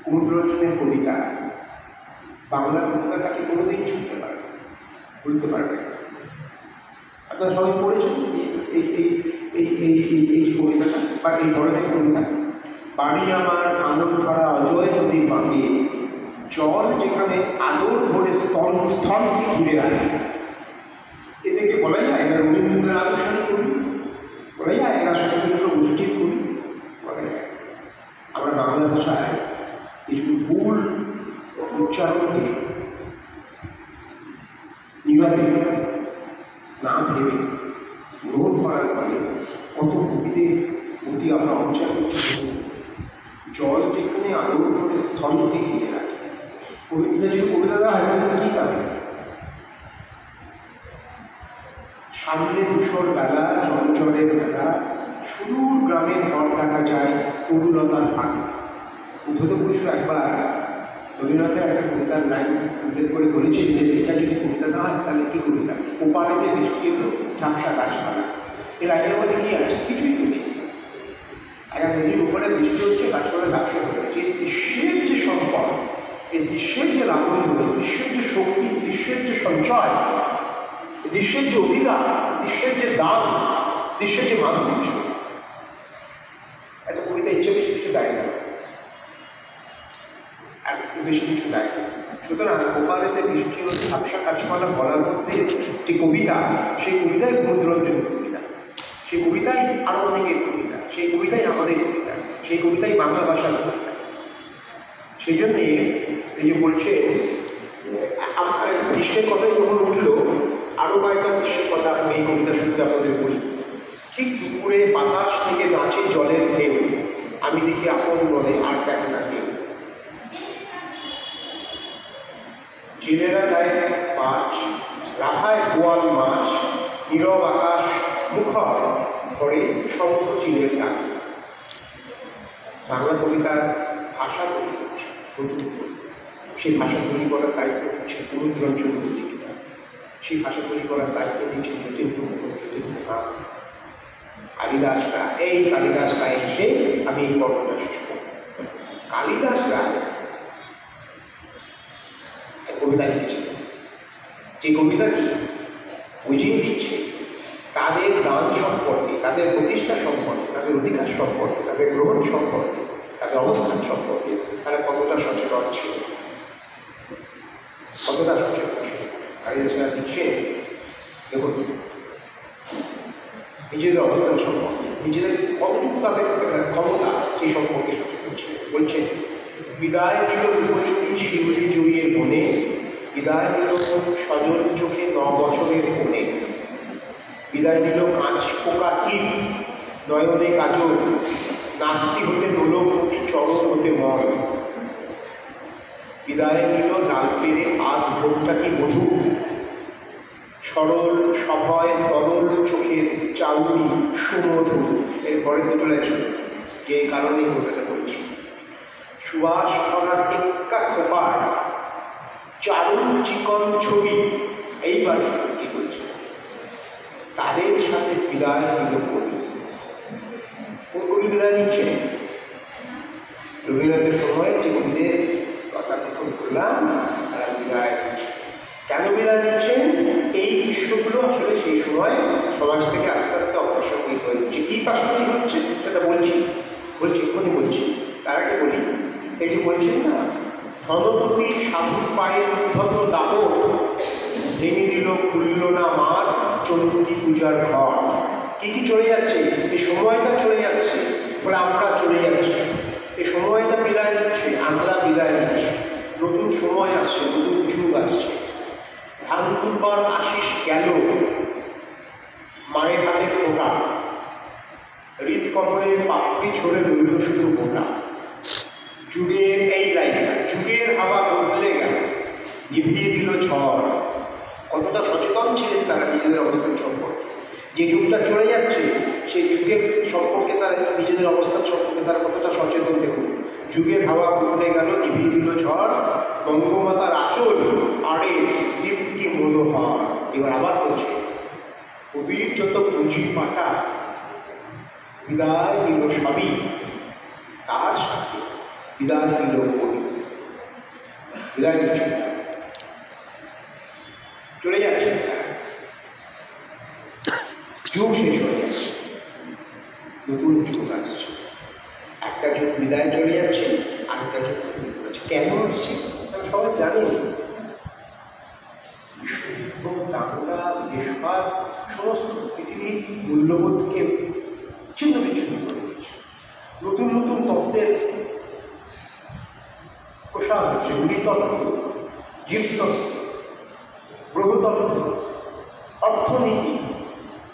কুমুদরঞ্জনের কবিতা, বাংলার কবিতা তাকে কোনোদিন ছুটতে পারবে, ভুলতে পারবে না। আপনারা সবাই পড়েছেন এই কবিতাটা বা এই বড়দের কবিতা। বাড়ি আমার আনন্দ ভরা অজয় নদীর বাঁকে, জল যেখানে আদর ভরে স্থলকে ঘিরে রাখে। এদেরকে বলা যায় এরা রবীন্দ্রানুসারী কবি, বলা যায় এরা শক্তিদুর্গ গোষ্ঠীর কবি, বলা যায়। আমরা বাংলা ভাষায় কিছু ভুল উচ্চারণকে নিভাবে না ভেবে গ্রহণ করার ফলে কত কবিদের প্রতি আমরা অবিচার করছি। জল যেখানে আদর করে স্থলকে ঘিরে রাখে, কবিতা যদি কবিতা দেওয়া হয় তাহলে কি পাবে? সামনে ধূসর বেলা, চঞ্চলের বেলা, সুদূর গ্রামের ঘর দেখা যায় তরুলতার ফাঁকে। উদ্ধত পুরুষ একবার রবীন্দ্রনাথের একটা কবিতার লাইন উল্লেখ করে বলেছেন যে এটা যদি কবিতা না হয় তাহলে কি কবিতা? ওপারেতে বৃষ্টি হলো ঝাপসা গাছপালা। এই লাইনের মধ্যে কি আছে? কিছুই তো নেই। একটা নদীর উপরে বৃষ্টি হচ্ছে, গাছপালা ঝাপসা হয়ে গেছে। এই দৃশ্যের যে সম্পদ, এই দৃশ্যের যে লাবণ্য, দৃশ্যের যে শক্তি, দৃশ্যের যে সঞ্চয়, দৃশ্যের যে অধিকার, দৃশ্যের যে দাম, দৃশ্যের যে মাধুর্য, এত কবিতা ইচ্ছে বেশি কিছু দেয় না, আর একটু বেশি কিছু দেয় না। সুতরাং ওপারেতে বৃষ্টি হচ্ছে ঝাপসা গাছপালা বলার মধ্যে যে কবিতা, সেই কবিতাই কুমুদরঞ্জনের কবিতা, সেই কবিতাই আরো অনেকের কবিতা, সেই কবিতাই আমাদের কবিতা, সেই কবিতাই বাংলা ভাষার কবিতা। সেই জন্যে এই যে বলছে আপনার গ্রীষ্মের কথাই যখন উঠল, আরো কয়েকটা গ্রীষ্মের কথা আমি এই কবিতা শুনতে আপনাদের বলি। ঠিক দুপুরে বাতাস থেকে নাচে জলের ঢেউ, আমি দেখি আপন বলে আর দেখে না কেউ। জেলেরা দেয় মাছ, রাখায় গোয়াল মাছ, নীরব আকাশ মুখর ঘরে সমস্ত চিলের গান। বাংলা কবিতার ভাষা তৈরি করছে নতুন করে, সেই ভাষা তৈরি করার দায়িত্ব হচ্ছে কুমুদরঞ্জন মল্লিকের, সেই ভাষা তৈরি করার দায়িত্ব নিচ্ছে জ্যোতির্বিদ কালিদাস রায়। এই কালিদাস রায় এসে আমি এই বর্ণনা শেষ করব। কালিদাস রায় কবিতা লিখেছিলেন, যে কবিতাটি বুঝিয়ে দিচ্ছে তাদের দান সম্পর্কে, তাদের প্রতিষ্ঠা সম্পর্কে, তাদের অধিকার সম্পর্কে, তাদের গ্রহণ সম্পর্কে, তাদের অবস্থান সম্পর্কে তারা কতটা সচেতন ছিল, কতটা সচেতন ছিল। কালিদাস রায় লিখছেন, দেখুন নিজেদের অবস্থান সম্পর্কে, নিজেদের কতটুকু তাদের ক্ষমতা সেই সম্পর্কে সচেতন ছিলেন। বলছেন, বিদায় নিল রূপসী শিউলি জড়িয়ে মনে, বিদায় নিল সজল চোখে 9 বছরের মনে, বিদায় নিল কাঁচ পোকা টিপ নয়নে কাজল, নাস্তি হতে নোলমতি চরণ হতে মন, বিদায় নিল লাল পেরে আধ ভোগটা কি মধু, সরল সভয় তরল চোখের চাউনি সুমধু। এরপরে দুটো লেখা, যে কারণে কথাটা বলছি, সুবাস করা টেক্কা খোপার চারুণ চিকন ছবি। এইবার কি বলছে, তাদের সাথে বিদায় নিল কবি। কোন কবি বিদায় নিচ্ছেন? রবীন্দ্রনাথের সময় যে কবিদের কথা যখন বললাম তারা বিদায় নিচ্ছে। কেন বিদায় নিচ্ছেন? এই দৃশ্যগুলো আসলে সেই সময় সমাজ থেকে আস্তে আস্তে অপ্রাসঙ্গিক হয়ে যাচ্ছে। কি প্রাসঙ্গিক হচ্ছে সেটা বলছি এক্ষুনি বলছি। তার আগে বলি, এই যে বলছেন না, ধনপতি সাধুর পায়ের উদ্ধত দাপট ভেঙে দিল খুলল না মার চন্দ্রী পূজার ঘর। কি কি চলে যাচ্ছে? এই সময়টা চলে যাচ্ছে, বলে আমরা চলে যাচ্ছি। এই সময়টা বিদায় নিচ্ছে, আমরা বিদায় নিচ্ছি। নতুন সময় আসছে, নতুন যুগ আসছে। ধান তুলবার আশিস গেল, মায়ের হাতে ফোটা, হৃদ কমলে পাপড়ি ছড়ে রইল শুধু মোটা। যুগের এই লাইনটা, যুগের হাওয়া বদলে গেল, নিভিয়ে দিল ঝড়। কতটা সচেতন ছিলেন তারা নিজেদের অবস্থান সম্পর্কে। যে যুগটা চলে যাচ্ছে সেই যুগের সম্পর্কে তারা, নিজেদের অবস্থান সম্পর্কে তারা কতটা সচেতন দেখুন। যুগের হাওয়া বদলে গেল, নিভিয়ে দিল ঝড়, বঙ্গমাতার আঁচল আড়ে দীপ্তি মনোহর। এবার আবার বলছে, কবির যত পুঁজি পাটা বিদায় দিল সবই, তার সাথে বিদায় দিল কবি। বিদায় দিচ্ছেন, চলে যাচ্ছেন, যুগ শেষ হয়ে যাচ্ছে, নতুন যুগ আসছে। একটা যুগ বিদায় চলে যাচ্ছে, আরেকটা যুগ হচ্ছে। কেন আসছে তারা সবাই জানেন। বাংলা, দেশভাগ, সমস্ত পৃথিবীর মূল্যবোধকে ছিন্ন বিচ্ছিন্ন করে দিয়েছে। নতুন নতুন তত্ত্বের প্রসার হচ্ছে। নৃতত্ত্ব, জীবতত্ত্ব, গ্রহতত্ত্ব, অর্থনীতি,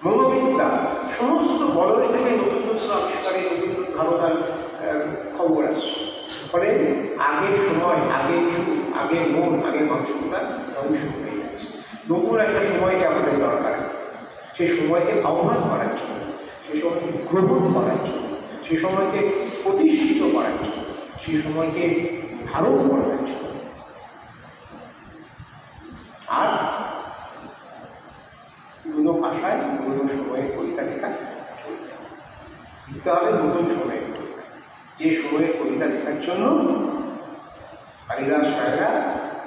মনোবিদ্যা, সমস্ত বলয় থেকে নতুন নতুন আবিষ্কারে নতুন নতুন ধারণার খবর আসছে। ফলে আগের সময়, আগের যুগ, আগের মন, আগের মানসিকতা ধ্বংস হয়ে যাচ্ছে। নতুন একটা সময়কে আমাদের দরকার। সেই সময়কে আহ্বান করার জন্য, সেই সময়কে গ্রহণ করার জন্য, সেই সময়কে প্রতিষ্ঠিত করার জন্য, সেই সময়কে ধারণ করার জন্য। আর পুরোনো ভাষায় পুরোনো সময়ের কবিতা লেখা চলবে, লিখতে হবে নতুন সময়ের কবিতা। যে সময়ের কবিতা লেখার জন্য কালিদাস রায়রা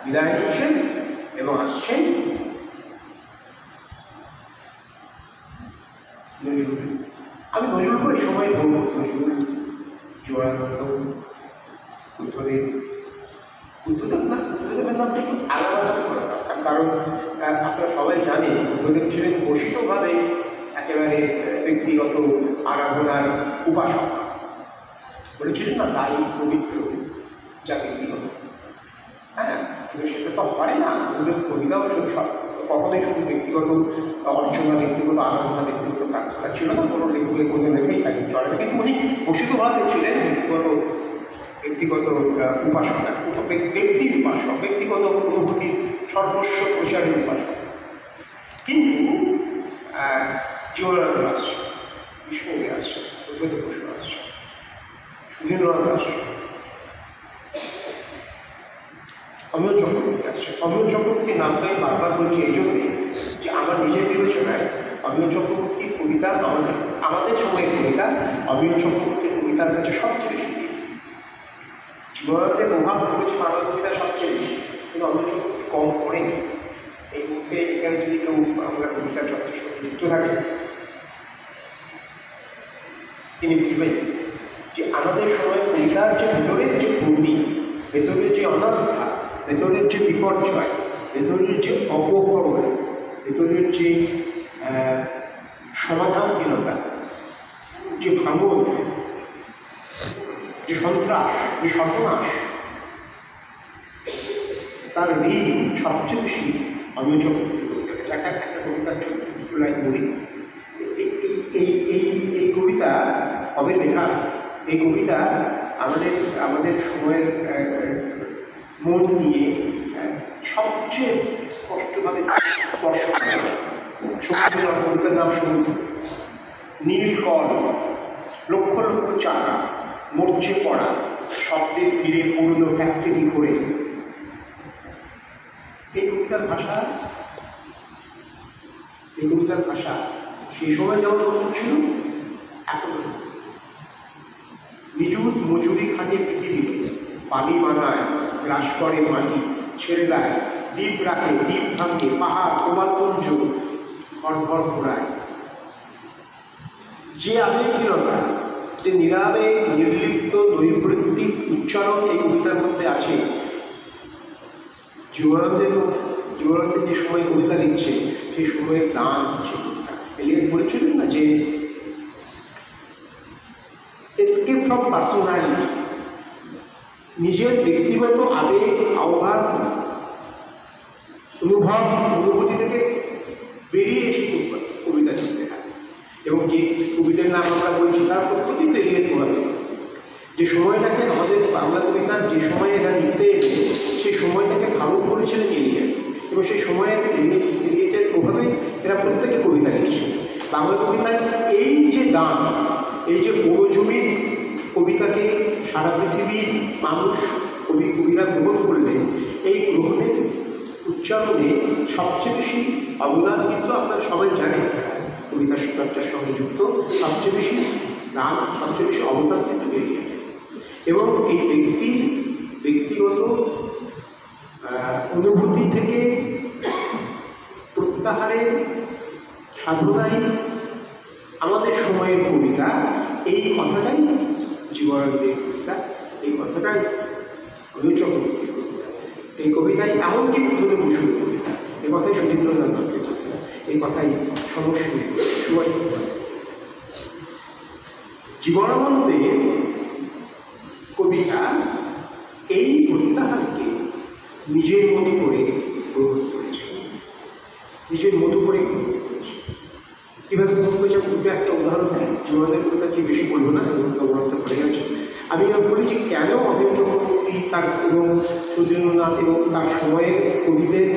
বিদায় নিচ্ছেন এবং আসছেন নজরুল। আমি নজরুলকে এই সময় বলব, নজরুল, জীবনানন্দ, বুদ্ধদেব। বুদ্ধদেবের নামটা একটু আলাদা করা দরকার, কারণ আপনারা সবাই জানেন বুদ্ধদেব ছিলেন ঘোষিতভাবে একেবারে ব্যক্তিগত আরাধনার উপাসক। বলেছিলেন না, তাই পবিত্র যা ব্যক্তিগত। হ্যাঁ, কিন্তু সেটা তো হয় না। বুদ্ধদেব কবিতাও শুধু কখনোই শুধু ব্যক্তিগত অর্চনা, ব্যক্তিগত আরাধনা, ব্যক্তিগত প্রার্থনা ছিল না। কোনো লেখলে কোনো লেখাই তাই চলে না, কিন্তু উনি ঘোষিতভাবে ছিলেন ব্যক্তিগত উপাসনা, ব্যক্তির উপাসক, ব্যক্তিগত অনুভূতির সর্বস্ব প্রচারের উপাসক। কিন্তু জীবনানন্দ আসছে, বিষ্ণুদেব আসছে, বুদ্ধদেব বসু আসছে, সুধীন্দ্রনাথ আসছে, অমিয় চক্রবর্তী আসছে। অমিয় চক্রবর্তীর নামটা আমি বারবার বলছি এই জন্যে যে আমার নিজের বিবেচনায় অমিয় চক্রবর্তীর কবিতা আমাদের সময়ের কবিতা অমিয় চক্রবর্তীর কবিতার কাছে সবচেয়ে বেশি। জীবনানন্দের প্রভাব পড়েছে বাংলা কবিতা সবচেয়ে বেশি, কিন্তু অমিয় চক্রবর্তী কম পড়েনি। এই মুহূর্তে এখানে যদি কেউ বাংলা কবিতার চর্চার সঙ্গে যুক্ত থাকে, তিনি বুঝবেন যে আমাদের সময় কবিতার যে ভেতরের যে গতি, ভেতরের যে অনাস্থা, ভেতরের যে বিপর্যয়, ভেতরের যে অপহরণ, ভেতরের যে সমাধানহীনতা, যে ভাঙন, যে সন্ত্রাস, যে সর্বনাশ, তার ঋণ সবচেয়ে বেশি অনুযোগ। একটা কবিতার ছোট্ট লাইন বলি। এই কবিতা কবে লেখা? এই কবিতা আমাদের সময়ের মন নিয়ে সবচেয়ে স্পষ্টভাবে স্পর্শ করে। সমুদ্র, কবিতার নাম সমুদ্র। নীল কল, লক্ষ লক্ষ চাকা, মরচে পড়া, শব্দের ফিরে পুরনো ফ্যাক্টরি করে। এই কবিতার ভাষা সেই সময় যেমন ছিল, এখন নিযুত মজুরি খাটে পৃথিবীকে, পানি বানায়, গ্রাস করে মাটি, ছেড়ে দেয়, দ্বীপ রাখে, দ্বীপ ভাঙে, পাহাড় প্রবালপুঞ্জ ঘর ঘর ঘোরায়। যে আবেগহীনতা, যে নিরাবেগ নির্লিপ্ত নৈবৃত্তিক উচ্চারণ এই কবিতার মধ্যে আছে। জীবনানন্দের যে সময় কবিতা লিখছে, সেই সময়ের দান হচ্ছে কবিতা। এলিয়েট বলেছিলেন না যে এসকেপ ফ্রম পার্সোনালিটি, নিজের ব্যক্তিগত আবেগ, আহ্বান, অনুভূতি থেকে বেরিয়ে এসে কবিতা লিখতে হয়। এবং যে কবিতার নাম আমরা বলছি তার প্রত্যেকেই তো এলিয়েট প্রভাবিত। যে সময়টাকে আমাদের বাংলা কবিতার যে সময়ে এরা লিখতে এসে, সেই সময়টাকে ধারণ করেছিলেন এলিয়েট, এবং সেই সময়ের এলিয়েটের প্রভাবে এরা প্রত্যেকে কবিতা লিখছে। বাংলা কবিতায় এই যে দান, এই যে বড়জমির কবিতাকে সারা পৃথিবীর মানুষ কবিরা গ্রহণ করলেন, এই গ্রহণের উচ্চারণে সবচেয়ে বেশি অবদান কিন্তু আপনারা সবাই জানেন, কবিতা চর্চার সঙ্গে যুক্ত সবচেয়ে বেশি দান, সবচেয়ে বেশি অবদান কিন্তু বেরিয়ে। এবং এই ব্যক্তিগত অনুভূতি থেকে প্রত্যাহারের সাধনায় আমাদের সময়ের কবিতা, এই কথাটাই জীবনানন্দের কবিতা, এই কথাটাই অনুচক্রবর্তীর কবিতা, এই কবিতায় এমনকি প্রথমে বসুর কবিতা, এই কথাই সুধীন্দ্রনাথ দত্তের কবিতা, এই কথাই সমশ্রী সুভাষ। জীবনানন্দের কবিতা এই প্রত্যাহারকে নিজের মতো করে গ্রহণ করেছে, নিজের মতো করে গ্রহণ করেছে। কীভাবে গ্রহণ করেছে আমি একটা উদাহরণ দিই। জীবনানন্দের কবিতা কি বেশি বলবো না, উদাহরণটা পড়ে গেছে। আমি বলি যে কেন অমিয় চক্রবর্তী তার এবং সুধীন্দ্রনাথ এবং তার সময়ের কবিদের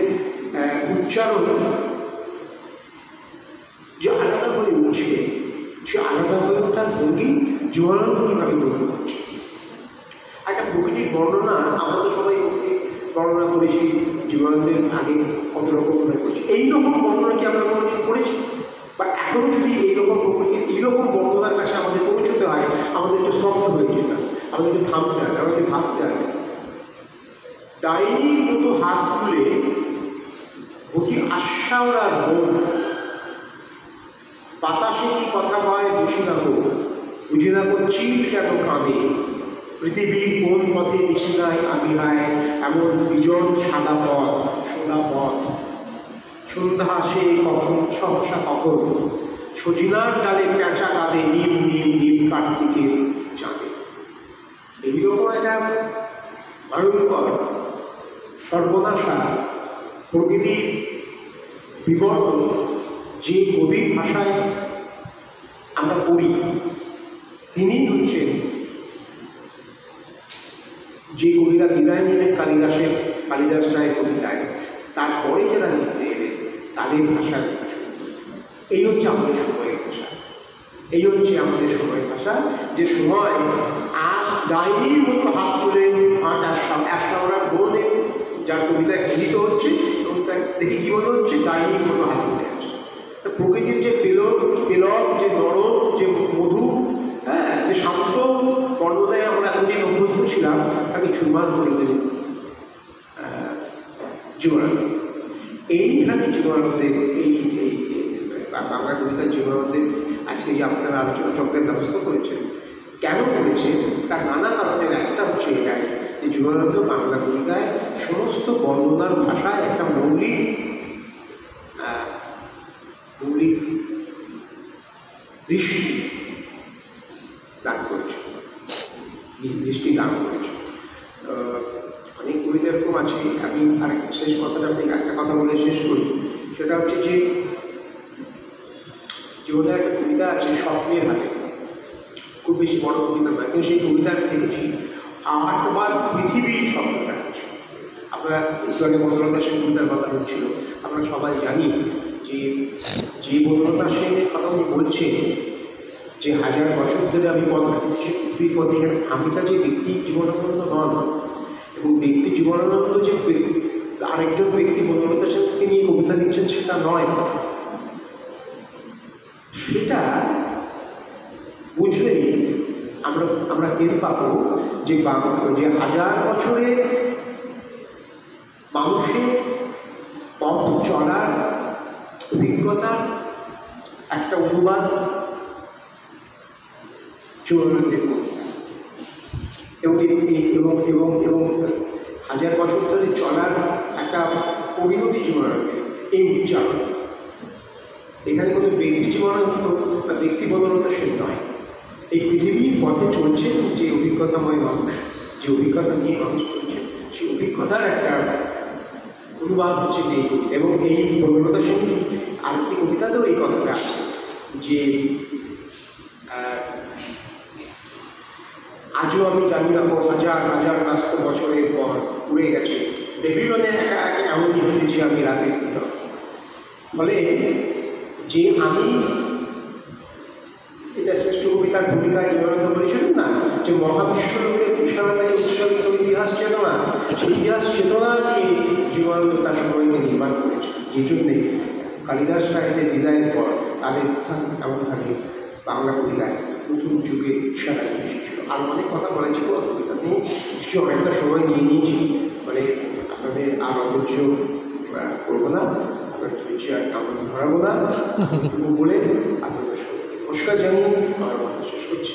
উচ্চারণ যে আলাদা হয়ে উঠছে, সে আলাদা হয়ে ওঠার ভঙ্গি জীবনানন্দ কীভাবে গ্রহণ করছে। একটা প্রকৃতির বর্ণনা, আমরা তো সবাই প্রকৃতির বর্ণনা করেছি, জীবনানন্দের আগে কত রকম করছি। এইরকম বর্ণনা কি আমরা কোনোদিন করেছি? বা এখন যদি এইরকম প্রকৃতির এইরকম বর্ণনার কাছে আমাদের পৌঁছতে হয়, আমাদের একটু স্তব্ধ হয়ে যেতাম, আমাদেরকে থামতে হবে, আমাদেরকে ভাবতে হবে। ডাইনির মতো হাত তুলে অতি আশ্বাওড়ার বোন, বাতাসে কি কথা কয় বুঝি না গো, বুঝি না গো চিল কেন কাঁদে, পৃথিবীর কোন পথে দেখি নাই আমি হায় এমন বিজন সাদা পথ, সোনা পথ। সন্ধ্যা আসে কখন, সহসা কখন, সজিনার ডালে পেঁচা কাঁদে, নিম নিম নিম কার্তিকের চাঁদে। এইরকম একটা ভয়ঙ্কর সর্বনাশা প্রকৃতির বিবরণ যে কবির ভাষায় আমরা পড়ি, তিনি হচ্ছেন যে কবিরা বিদায় নিলেন কালিদাস রায়ের কবিতায়, তারপরে যারা লিখতে এলেন তাদের ভাষায়। এই হচ্ছে আমাদের সময়ের ভাষা, এই হচ্ছে আমাদের সময়ের ভাষা। যে সময় আজ ডাইনির মতো হাত তুলে একশাওড়ার বোধে যার কবিতায় গৃহীত হচ্ছে, এবং তার দেখে কি মনে হচ্ছে, ডাইনির মতো হাত তুলে আছে। প্রকৃতির যে পেলক, যে নরম, যে মধু, হ্যাঁ, যে শান্ত বর্ণনায় আমরা এতদিন অভ্যস্ত ছিলাম, তাকে চুরমার করে দিলেন জীবনানন্দ। এইখানে জীবনানন্দের এই বাংলা কবিতার জীবনানন্দের আজকে যে আপনারা আলোচনা চক্রের ব্যবস্থা করেছেন, কেন করেছে তার নানা কারণের একটা হচ্ছে এটাই যে জীবনানন্দ বাংলা কবিতায় সমস্ত বর্ণনার ভাষায় একটা মৌলিক দৃষ্টি দান করেছে, দৃষ্টি দান করেছে। অনেক কবিতা এরকম আছে। আমি আরেকটা শেষ কথাটা আমি একটা কথা বলে শেষ করি। সেটা হচ্ছে যে জীবনের একটা কবিতা আছে স্বপ্নের হাতে, খুব বেশি বড় কবিতা নয়, কিন্তু সেই কবিতা আমি দেখেছি আমার তোমার পৃথিবীর স্বপ্ন দেখাচ্ছে। আপনারা একটু আগে বনলতা সেন কবিতার কথা হচ্ছিল, আমরা সবাই জানি যে বনলতা সেনের কথা উনি বলছেন যে 1000 বছর ধরে আমি পথ হাঁটতেছি পৃথিবীর পথে, আমিটা যে ব্যক্তি জীবনানন্দ নন, এবং ব্যক্তি জীবনানন্দ যে আরেকজন ব্যক্তি বনলতা সেন থেকে নিয়ে কবিতা লিখছেন সেটা নয়। সেটা বুঝলেই আমরা টের পাবো যে 1000 বছরের মানুষের পথ চলার অভিজ্ঞতার একটা অনুবাদ চৌরানন্দের কবিতা, এবং 1000 বছর ধরে চলার একটা পরিণতি জীবনানন্দের এই উচ্চারণ। এখানে কোনো ব্যক্তি জীবনানন্দ বা ব্যক্তি বনলতা সেন নয়, এই পৃথিবীর পথে চলছে যে অভিজ্ঞতাময় মানুষ, যে অভিজ্ঞতা নিয়ে মানুষ চলছে, সেই অভিজ্ঞতার একটা অনুবাদ হচ্ছে এই কবিতা। এবং এই বনলতা সেন আরেকটি কবিতাতেও এই কথাটা আছে যে আজও আমি জানি না 1000 ব্যস্ত বছরের পর উড়ে গেছে বেবিলনে একা একা এমনই হতেছি আমি রাতের ভিতর। ফলে যে আমি, এটা শ্রেষ্ঠ কবিতার ভূমিকায় জীবনানন্দ বলেছিলেন না যে মহাবিশ্বলোকের বিশালতায় উৎসর্গিত ইতিহাস চেতনা, সেই ইতিহাস চেতনাকে জীবনানন্দ তার সময়কে নির্মাণ করেছে। যে জন্যে কালিদাস রায়ের বিদায়ের পর তাদের উত্থান এমন থাকে বাংলা কবিতায় নতুন যুগের ইশারা এসেছিল। আর অনেক কথা বলা যেত কবিতা নিয়ে, নিশ্চয়ই অনেকটা সময় নিয়ে নিয়েছি, মানে আপনাদের আর অধৈর্য করবো না, আপনাদের ধৈর্য আর কামন ধরাবো না বলে আপনাদের নমস্কার জানিয়ে আমার কথা শেষ করছি।